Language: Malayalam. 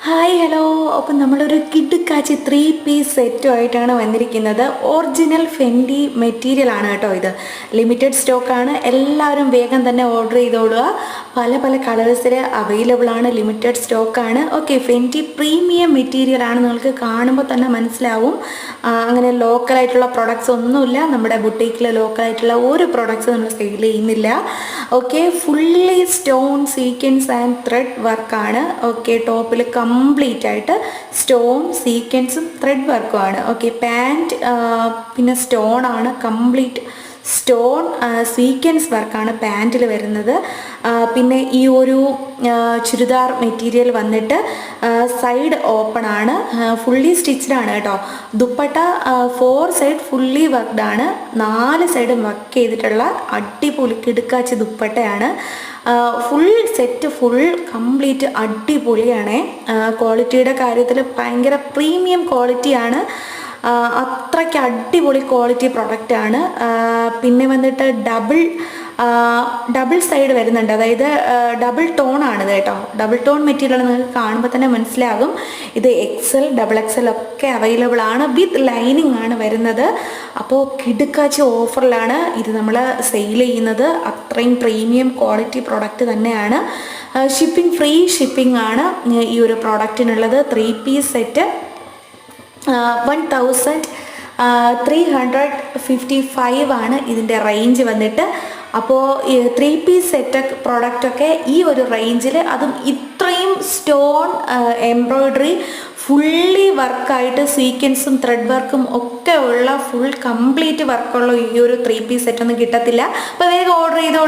Hi hello. അപ്പം നമ്മളൊരു കിടുക്കാച്ചി 3 പീസ് സെറ്റുമായിട്ടാണ് വന്നിരിക്കുന്നത്. ഒറിജിനൽ ഫെൻഡി മെറ്റീരിയൽ ആണ് കേട്ടോ. ഇത് ലിമിറ്റഡ് സ്റ്റോക്കാണ്. എല്ലാവരും വേഗം തന്നെ ഓർഡർ ചെയ്തോളുക. പല പല കളേഴ്സിൽ അവൈലബിൾ ആണ്. ലിമിറ്റഡ് സ്റ്റോക്കാണ്. ഓക്കെ, ഫെൻഡി പ്രീമിയം മെറ്റീരിയൽ ആണ്. നിങ്ങൾക്ക് കാണുമ്പോൾ തന്നെ മനസ്സിലാവും. അങ്ങനെ ലോക്കലായിട്ടുള്ള പ്രൊഡക്ട്സ് ഒന്നുമില്ല. നമ്മുടെ ബുട്ടീക്കിൽ ലോക്കലായിട്ടുള്ള ഒരു പ്രൊഡക്ട്സ് നമ്മൾ സെയിൽ ചെയ്യുന്നില്ല. Okay, fully stone sequence and thread വർക്കാണ്. ഓക്കെ, ടോപ്പിൽ കംപ്ലീറ്റ് ആയിട്ട് സ്റ്റോൺ സീക്വൻസും ത്രെഡ് വർക്കും ആണ്. ഓക്കെ, പാൻറ്റ് പിന്നെ സ്റ്റോൺ ആണ്. കംപ്ലീറ്റ് സ്റ്റോൺ സീക്വൻസ് വർക്കാണ് പാൻറ്റിൽ വരുന്നത്. പിന്നെ ഈ ഒരു ചുരിദാർ മെറ്റീരിയൽ വന്നിട്ട് സൈഡ് ഓപ്പൺ ആണ്. ഫുള്ളി സ്റ്റിച്ച്ഡ് ആണ് കേട്ടോ. ദുപ്പട്ട 4 സൈഡ് ഫുള്ളി വർക്ക്ഡ് ആണ്. 4 സൈഡും വർക്ക് ചെയ്തിട്ടുള്ള അടിപൊളി കിടുക്കാച്ചി ദുപ്പട്ടയാണ്. ഫുൾ സെറ്റ് ഫുൾ കംപ്ലീറ്റ് അടിപൊളിയാണ്. ക്വാളിറ്റിയുടെ കാര്യത്തിൽ ഭയങ്കര പ്രീമിയം ക്വാളിറ്റിയാണ്. അത്രയ്ക്ക് അടിപൊളി ക്വാളിറ്റി പ്രൊഡക്റ്റാണ്. പിന്നെ വന്നിട്ട് ഡബിൾ സൈഡ് വരുന്നുണ്ട്. അതായത് ഡബിൾ ടോൺ ആണിത് കേട്ടോ. ഡബിൾ ടോൺ മെറ്റീരിയൽ നിങ്ങൾക്ക് കാണുമ്പോൾ തന്നെ മനസ്സിലാകും. ഇത് XL, XXL ഒക്കെ അവൈലബിൾ ആണ്. വിത്ത് ലൈനിങ് ആണ് വരുന്നത്. അപ്പോൾ കിടുക്കാച്ചി ഓഫറിലാണ് ഇത് നമ്മൾ സെയിൽ ചെയ്യുന്നത്. അത്രയും പ്രീമിയം ക്വാളിറ്റി പ്രൊഡക്റ്റ് തന്നെയാണ്. ഫ്രീ ഷിപ്പിംഗ് ആണ് ഈ ഒരു പ്രൊഡക്റ്റിനുള്ളത്. 3 പീസ് സെറ്റ് 1355 ആണ് ഇതിൻ്റെ റേഞ്ച് വന്നിട്ട്. അപ്പോൾ 3 പീസ് സെറ്റ് പ്രോഡക്റ്റൊക്കെ ഈ ഒരു റേഞ്ചിൽ, അതും ഇത്രയും സ്റ്റോൺ എംബ്രോയ്ഡറി ഫുള്ളി വർക്കായിട്ട് സീക്വൻസും ത്രെഡ് വർക്കും ഒക്കെ ഉള്ള ഫുൾ കംപ്ലീറ്റ് വർക്കുള്ള ഈ ഒരു 3 പീസ് സെറ്റൊന്നും കിട്ടത്തില്ല. അപ്പോൾ വേഗം ഓർഡർ ചെയ്തോളൂ.